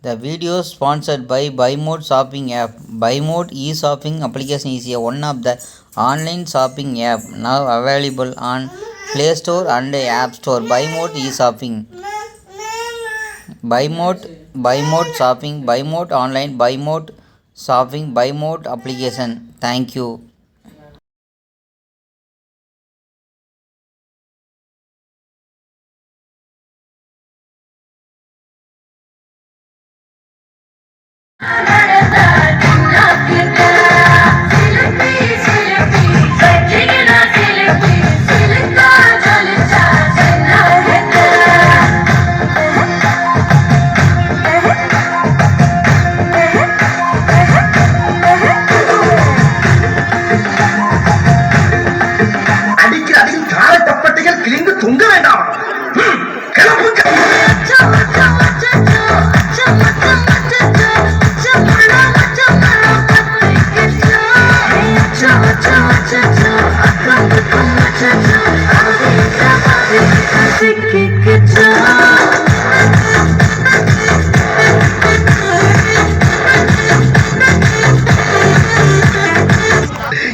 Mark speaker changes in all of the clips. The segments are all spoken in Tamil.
Speaker 1: The video is sponsored by BuyMode shopping app. BuyMode e-shopping application is one of the online shopping app now available on Play Store and App Store. BuyMode e-shopping. BuyMode shopping, BuyMode online, BuyMode shopping, BuyMode application. Thank you.
Speaker 2: தொங்க வேண்டாம்.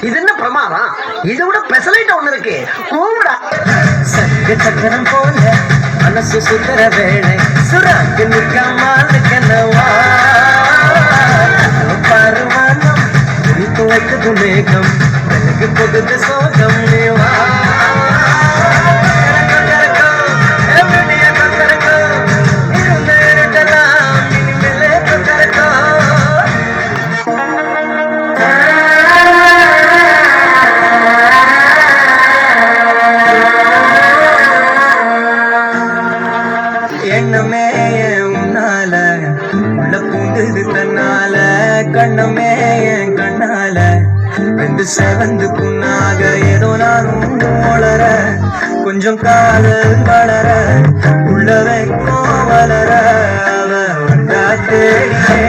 Speaker 2: இது என்ன பிரமாதம்? இதை விட பெசலைட் ஒண்ணு இருக்கு. கூடா
Speaker 3: சக்கரம் போல மனசு சுத்தர வேளை சுராக்கு நிற்காமல் கனவா பருவானம் துணித்து வைத்தது மேகம் எனக்கு பொகுது சோகம் நீவா எண்ணமே உன்னால உள்ள பூந்தது தன்னால கண்ணமே என் கண்ணால வெந்து செவந்து புண்ணாக ஏதோ நானும் வளர கொஞ்சம் காதல் வளர உள்ள வைக்கும் வளர அவ வந்தா தேடியே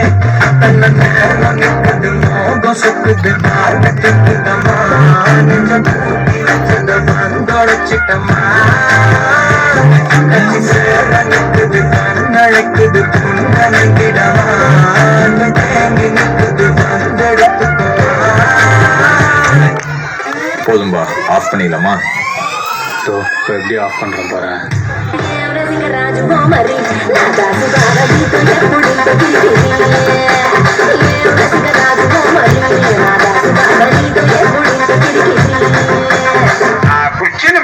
Speaker 3: தன்னை நிற்குது மோகம் சொக்குது பார்க்கத்துக்கு தம்மா நெஞ்சம் கூட்டி வச்சத மந்தொடைச்சிட்டம்மா கட்சி சேர நிற்குது கண்ணழைக்குது புன்னகிடமா தேங்கி நிற்குது வந்தெடுத்துக்குமா.
Speaker 4: போதும்பா, ஆஃப் பண்ணிடலாமா? ஸோ இப்போ எப்படி ஆஃப் பண்ணுறேன் பாருங்க.
Speaker 2: குச்சின்னு